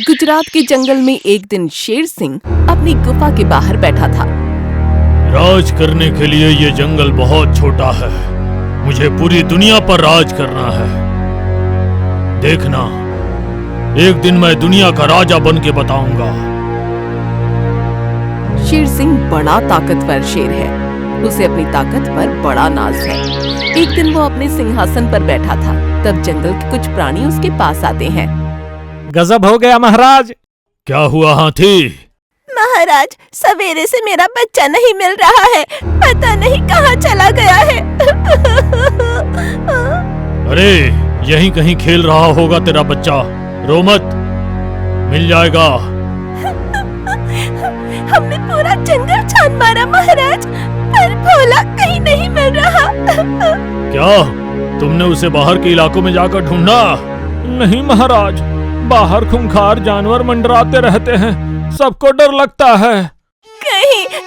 गुजरात के जंगल में एक दिन शेर सिंह अपनी गुफा के बाहर बैठा था। राज करने के लिए ये जंगल बहुत छोटा है। मुझे पूरी दुनिया पर राज करना है। देखना, एक दिन मैं दुनिया का राजा बन के बताऊंगा। शेर सिंह बड़ा ताकतवर शेर है। उसे अपनी ताकत पर बड़ा नाज है। एक दिन वो अपने सिंहासन पर बैठा था, तब जंगल के कुछ प्राणी उसके पास आते हैं। गजब हो गया महाराज। क्या हुआ हाथी? महाराज, सवेरे से मेरा बच्चा नहीं मिल रहा है। पता नहीं कहाँ चला गया है। अरे, यहीं कहीं खेल रहा होगा तेरा बच्चा। रो मत, मिल जाएगा। हमने पूरा जंगल छान मारा महाराज, पर भोला कहीं नहीं मिल रहा। क्या तुमने उसे बाहर के इलाकों में जाकर ढूंढा? नहीं महाराज, बाहर खूंखार जानवर मंडराते रहते हैं, सबको डर लगता है।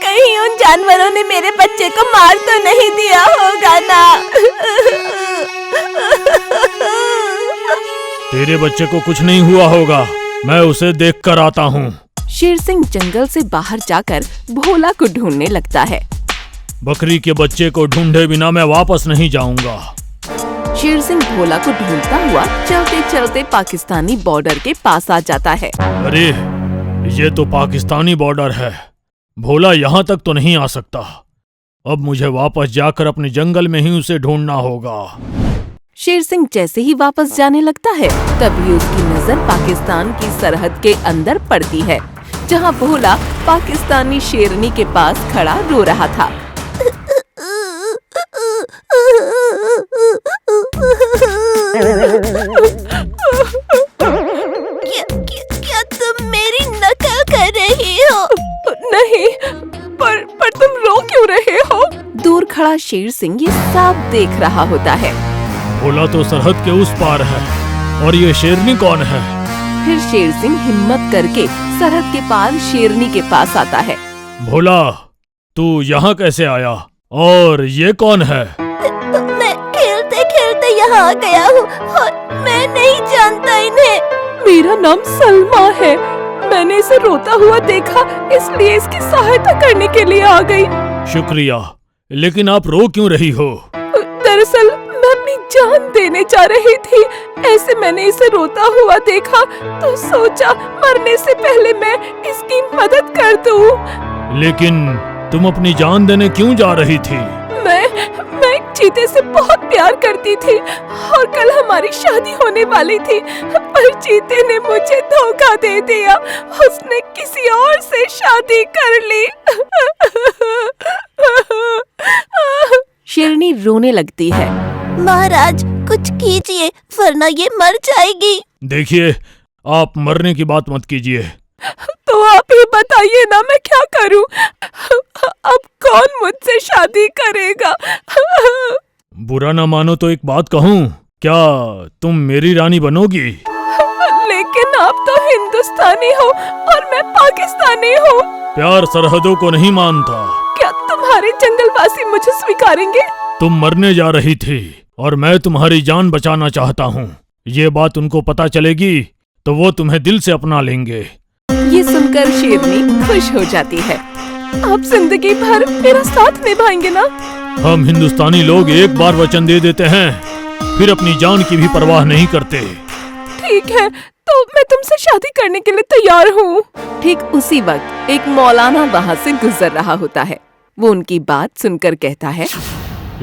कहीं उन जानवरों ने मेरे बच्चे को मार तो नहीं दिया होगा ना? तेरे बच्चे को कुछ नहीं हुआ होगा, मैं उसे देख कर आता हूँ। शेर सिंह जंगल से बाहर जाकर भोला को ढूंढने लगता है। बकरी के बच्चे को ढूंढे बिना मैं वापस नहीं जाऊंगा। शेर सिंह भोला को ढूंढता हुआ चलते चलते पाकिस्तानी बॉर्डर के पास आ जाता है। अरे, ये तो पाकिस्तानी बॉर्डर है। भोला यहाँ तक तो नहीं आ सकता। अब मुझे वापस जाकर अपने जंगल में ही उसे ढूंढना होगा। शेर सिंह जैसे ही वापस जाने लगता है, तभी उसकी नजर पाकिस्तान की सरहद के अंदर पड़ती है, जहाँ भोला पाकिस्तानी शेरनी के पास खड़ा रो रहा था। क्या तुम मेरी नकल कर रही हो? नहीं, पर तुम रो क्यों रहे हो? दूर खड़ा शेर सिंह ये सब देख रहा होता है। भोला तो सरहद के उस पार है, और ये शेरनी कौन है? फिर शेर सिंह हिम्मत करके सरहद के पार शेरनी के पास आता है। भोला, तू यहाँ कैसे आया? और ये कौन है? मैं खेलते खेलते यहाँ आ गया हूँ और मैं नहीं जानता इन्हें। मेरा नाम सलमा है। मैंने इसे रोता हुआ देखा, इसलिए इसकी सहायता करने के लिए आ गई। शुक्रिया, लेकिन आप रो क्यों रही हो? दरअसल मैं अपनी जान देने जा रही थी। ऐसे मैंने इसे रोता हुआ देखा तो सोचा मरने से पहले मैं इसकी मदद कर दूं। लेकिन तुम अपनी जान देने क्यों जा रही थी? मैं एक चीते से बहुत प्यार करती थी और कल हमारी शादी होने वाली थी, पर चीते ने मुझे धोखा दे दिया। उसने किसी और से शादी कर ली। शेरनी रोने लगती है। महाराज, कुछ कीजिए वरना ये मर जाएगी। देखिए, आप मरने की बात मत कीजिए। तो आप ही बताइए ना, मैं क्या करूं? अब कौन मुझसे शादी करेगा? बुरा ना मानो तो एक बात कहूँ, क्या तुम मेरी रानी बनोगी? लेकिन आप तो हिंदुस्तानी हो और मैं पाकिस्तानी हूँ। प्यार सरहदों को नहीं मानता। क्या तुम्हारे जंगलवासी मुझे स्वीकारेंगे? तुम मरने जा रही थी और मैं तुम्हारी जान बचाना चाहता हूँ। ये बात उनको पता चलेगी तो वो तुम्हें दिल से अपना लेंगे। ये सुनकर शेरनी खुश हो जाती है। आप जिंदगी भर मेरा साथ निभाएंगे ना? हम हिंदुस्तानी लोग एक बार वचन दे देते हैं, फिर अपनी जान की भी परवाह नहीं करते। ठीक है, तो मैं तुमसे शादी करने के लिए तैयार हूँ। ठीक उसी वक्त एक मौलाना वहाँ से गुजर रहा होता है। वो उनकी बात सुनकर कहता है,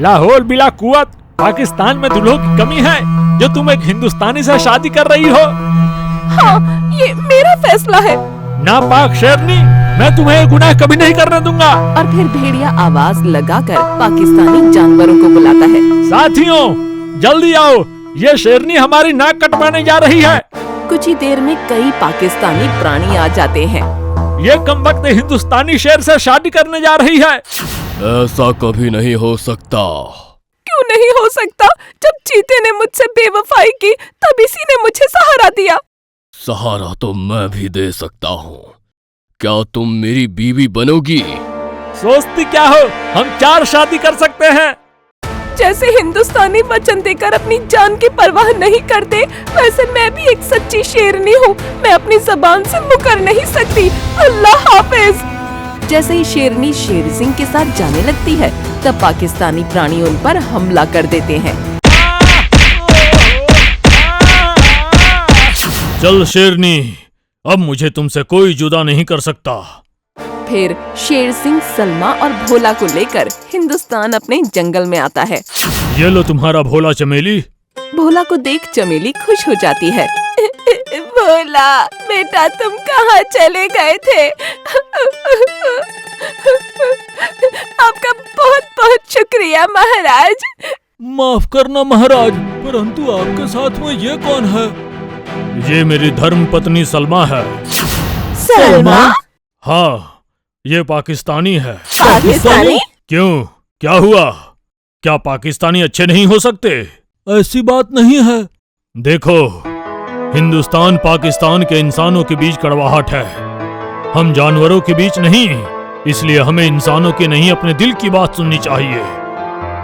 लाहौल बिला कुवत, पाकिस्तान में दूल्हों की कमी है जो तुम एक हिंदुस्तानी से शादी कर रही हो। हाँ, ये मेरा फैसला है। नापाक शेरनी, मैं तुम्हें ये गुनाह कभी नहीं करने दूंगा। और फिर भेड़िया आवाज लगाकर पाकिस्तानी जानवरों को बुलाता है। साथियों, जल्दी आओ, ये शेरनी हमारी नाक कटवाने जा रही है। कुछ ही देर में कई पाकिस्तानी प्राणी आ जाते हैं। ये कमबख्त हिंदुस्तानी शेर से शादी करने जा रही है। ऐसा कभी नहीं हो सकता। क्यों नहीं हो सकता? जब चीते ने मुझसे बेवफाई की तब इसी ने मुझे सहारा दिया। सहारा तो मैं भी दे सकता हूँ। क्या तुम मेरी बीवी बनोगी? सोचती क्या हो, हम 4 शादी कर सकते हैं। जैसे हिंदुस्तानी वचन देकर अपनी जान की परवाह नहीं करते, वैसे मैं भी एक सच्ची शेरनी हूँ। मैं अपनी जबान से मुकर नहीं सकती। अल्लाह हाफिज। जैसे ही शेरनी शेर सिंह के साथ जाने लगती है, तब पाकिस्तानी प्राणी उन पर हमला कर देते हैं। चल शेरनी, अब मुझे तुमसे कोई जुदा नहीं कर सकता। फिर शेर सिंह सलमा और भोला को लेकर हिंदुस्तान अपने जंगल में आता है। ये लो तुम्हारा भोला चमेली। भोला को देख चमेली खुश हो जाती है। भोला बेटा, तुम कहाँ चले गए थे? आपका बहुत बहुत शुक्रिया महाराज। माफ करना महाराज, परंतु आपके साथ में ये कौन है? ये मेरी धर्म पत्नी सलमा है। सलमा? हाँ, ये पाकिस्तानी है। पाकिस्तानी? क्यों, क्या हुआ? क्या पाकिस्तानी अच्छे नहीं हो सकते? ऐसी बात नहीं है। देखो, हिंदुस्तान पाकिस्तान के इंसानों के बीच कड़वाहट है। हम जानवरों के बीच नहीं, इसलिए हमें इंसानों के नहीं अपने दिल की बात सुननी चाहिए।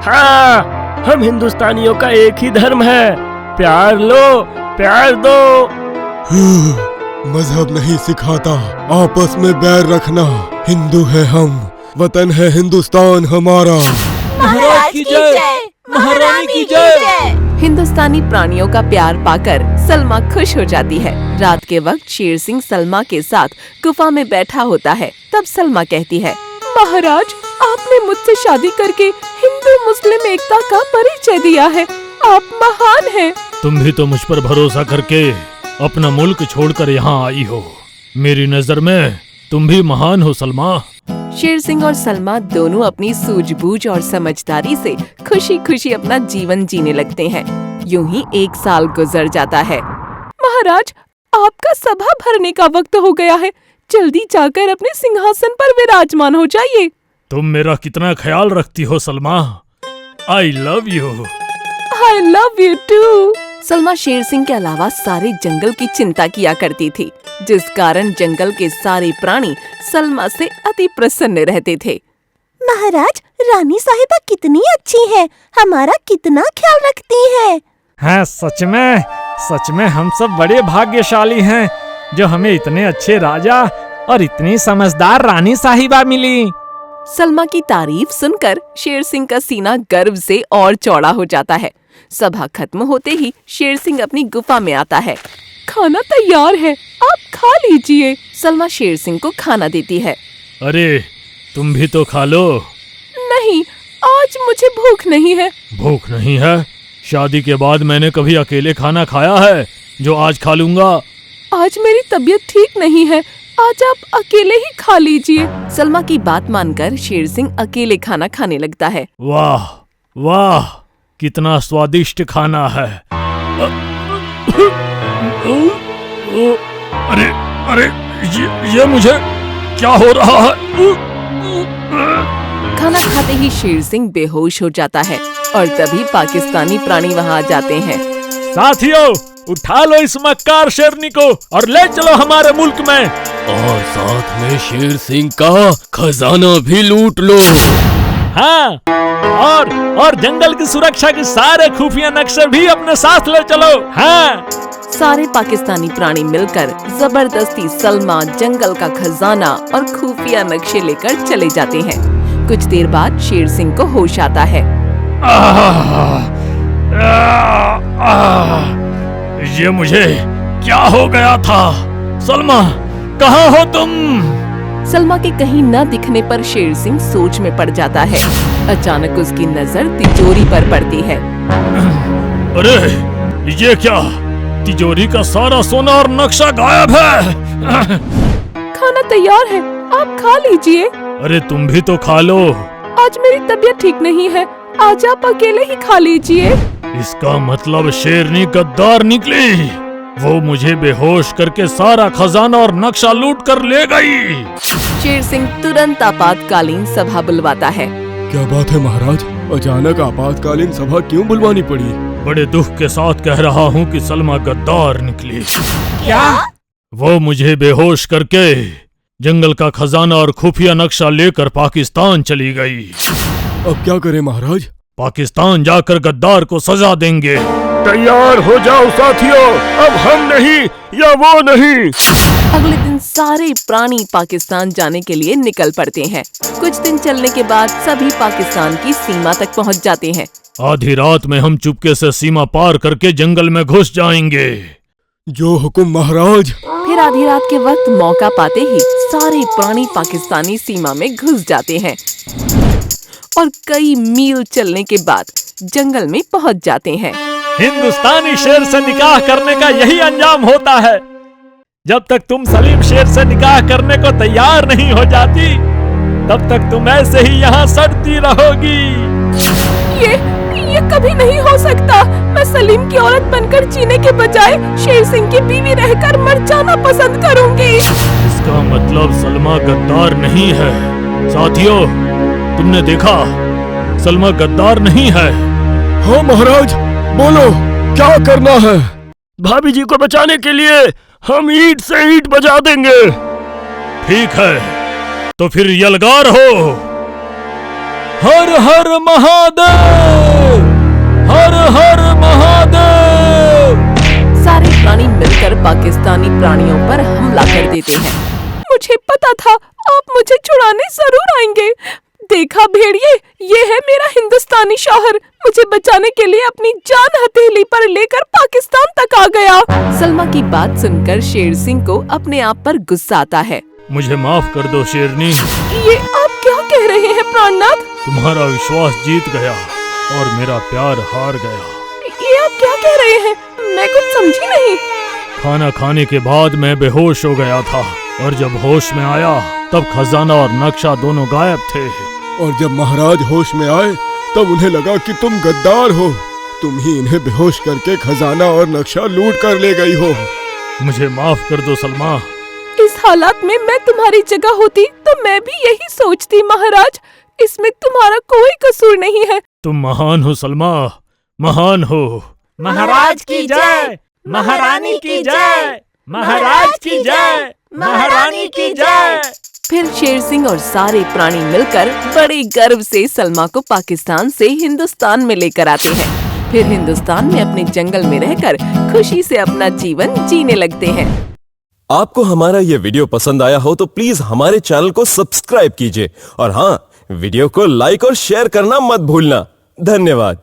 हाँ, हम हिंदुस्तानियों का एक ही धर्म है, प्यार लो, प्यार दो। मजहब नहीं सिखाता आपस में बैर रखना। हिंदू है हम, वतन है हिंदुस्तान हमारा। महाराज की जय, महारानी की जय। हिंदुस्तानी प्राणियों का प्यार पाकर सलमा खुश हो जाती है। रात के वक्त शेर सिंह सलमा के साथ गुफा में बैठा होता है। तब सलमा कहती है, महाराज, आपने मुझसे शादी करके हिंदू मुस्लिम एकता का परिचय दिया है। आप महान हैं। तुम भी तो मुझ पर भरोसा करके अपना मुल्क छोड़कर यहाँ आई हो। मेरी नजर में तुम भी महान हो सलमा। शेर सिंह और सलमा दोनों अपनी सूझबूझ और समझदारी से खुशी खुशी अपना जीवन जीने लगते हैं। यूं ही 1 साल गुजर जाता है। महाराज, आपका सभा भरने का वक्त हो गया है। जल्दी जाकर अपने सिंहासन पर विराजमान हो जाइए। तुम मेरा कितना ख्याल रखती हो Salma. I love you. I love you too। Salma Sher Singh के अलावा सारे जंगल की चिंता किया करती थी, जिस कारण जंगल के सारे प्राणी सलमा से अति प्रसन्न रहते थे। महाराज, रानी साहिबा कितनी अच्छी है, हमारा कितना ख्याल रखती है। हाँ, सच में हम सब बड़े भाग्यशाली हैं जो हमें इतने अच्छे राजा और इतनी समझदार रानी साहिबा मिली। सलमा की तारीफ सुनकर शेर सिंह का सीना गर्व से और चौड़ा हो जाता है। सभा खत्म होते ही शेर सिंह अपनी गुफा में आता है। खाना तैयार है, आप खा लीजिए। सलमा शेर सिंह को खाना देती है। अरे, तुम भी तो खा लो। नहीं, आज मुझे भूख नहीं है। भूख नहीं है? शादी के बाद मैंने कभी अकेले खाना खाया है जो आज खा लूंगा? आज मेरी तबीयत ठीक नहीं है, आज आप अकेले ही खा लीजिए। सलमा की बात मानकर शेर सिंह अकेले खाना खाने लगता है। वाह वाह, कितना स्वादिष्ट खाना है। अरे अरे, ये मुझे क्या हो रहा है? खाना खाते ही शेर सिंह बेहोश हो जाता है और तभी पाकिस्तानी प्राणी वहाँ आ जाते हैं। साथियों, उठा लो इस मक्कार शेरनी को और ले चलो हमारे मुल्क में। और साथ में शेर सिंह का खजाना भी लूट लो। हाँ, और जंगल की सुरक्षा के सारे खुफिया नक्शे भी अपने साथ ले चलो। हाँ। सारे पाकिस्तानी प्राणी मिलकर जबरदस्ती सलमा, जंगल का खजाना और खुफिया नक्शे लेकर चले जाते हैं। कुछ देर बाद शेर सिंह को होश आता है। ये मुझे क्या हो गया था? सलमा, कहाँ हो तुम? सलमा के कहीं न दिखने पर शेर सिंह सोच में पड़ जाता है। अचानक उसकी नजर तिजोरी पर पड़ती है। अरे, ये क्या? तिजोरी का सारा सोना और नक्शा गायब है। खाना तैयार है, आप खा लीजिए। अरे, तुम भी तो खा लो। आज मेरी तबीयत ठीक नहीं है, आज आप अकेले ही खा लीजिए। इसका मतलब शेरनी गद्दार निकली। वो मुझे बेहोश करके सारा खजाना और नक्शा लूट कर ले गई। शेर सिंह तुरंत आपातकालीन सभा बुलवाता है। क्या बात है महाराज, अचानक आपातकालीन सभा क्यों बुलवानी पड़ी? बड़े दुख के साथ कह रहा हूँ कि सलमा गद्दार निकली। क्या? वो मुझे बेहोश करके जंगल का खजाना और खुफिया नक्शा लेकर पाकिस्तान चली गई। अब क्या करें महाराज? पाकिस्तान जाकर गद्दार को सजा देंगे। तैयार हो जाओ साथियों, अब हम नहीं या वो नहीं। अगले दिन सारे प्राणी पाकिस्तान जाने के लिए निकल पड़ते हैं। कुछ दिन चलने के बाद सभी पाकिस्तान की सीमा तक पहुंच जाते हैं। आधी रात में हम चुपके से सीमा पार करके जंगल में घुस जाएंगे। जो हुक्म महाराज। फिर आधी रात के वक्त मौका पाते ही सारे प्राणी पाकिस्तानी सीमा में घुस जाते हैं और कई मील चलने के बाद जंगल में पहुंच जाते हैं। हिंदुस्तानी शेर से निकाह करने का यही अंजाम होता है। जब तक तुम सलीम शेर से निकाह करने को तैयार नहीं हो जाती, तब तक तुम ऐसे ही यहाँ सड़ती रहोगी। ये कभी नहीं हो सकता। मैं सलीम की औरत बनकर जीने के बजाय शेर सिंह की बीवी रहकर मर जाना पसंद करूंगी। इसका मतलब सलमा गद्दार नहीं है। साथियों, तुमने देखा, सलमा गद्दार नहीं है। हाँ महाराज, बोलो क्या करना है? भाभी जी को बचाने के लिए हम ईंट से ईंट बजा देंगे। ठीक है, तो फिर यलगार हो। हर हर महादेव, हर हर महादेव। सारे प्राणी मिलकर पाकिस्तानी प्राणियों पर हमला कर देते हैं। मुझे पता था आप मुझे छुड़ाने जरूर आएंगे। देखा भेड़िए, ये है मेरा हिंदुस्तानी शौहर। मुझे बचाने के लिए अपनी जान हथेली पर लेकर पाकिस्तान तक आ गया। सलमा की बात सुनकर शेर सिंह को अपने आप पर गुस्सा आता है। मुझे माफ कर दो शेरनी। ये आप क्या कह रहे हैं प्राणनाथ? तुम्हारा विश्वास जीत गया और मेरा प्यार हार गया। ये आप क्या कह रहे हैं? मैं कुछ समझी नहीं। खाना खाने के बाद मैं बेहोश हो गया था और जब होश में आया तब खजाना और नक्शा दोनों गायब थे। और जब महाराज होश में आए तब उन्हें लगा कि तुम गद्दार हो। तुम ही इन्हें बेहोश करके खजाना और नक्शा लूट कर ले गई हो। मुझे माफ कर दो सलमा। इस हालात में मैं तुम्हारी जगह होती तो मैं भी यही सोचती महाराज। इसमें तुम्हारा कोई कसूर नहीं है। तुम महान हो सलमा, महान हो। महाराज की जय, महारानी की जय, महाराज की जय, महारानी की जय। फिर शेर सिंह और सारे प्राणी मिलकर बड़े गर्व से सलमा को पाकिस्तान से हिंदुस्तान में लेकर आते हैं। फिर हिंदुस्तान में अपने जंगल में रहकर खुशी से अपना जीवन जीने लगते हैं। आपको हमारा ये वीडियो पसंद आया हो तो प्लीज हमारे चैनल को सब्सक्राइब कीजिए और हाँ, वीडियो को लाइक और शेयर करना मत भूलना। धन्यवाद।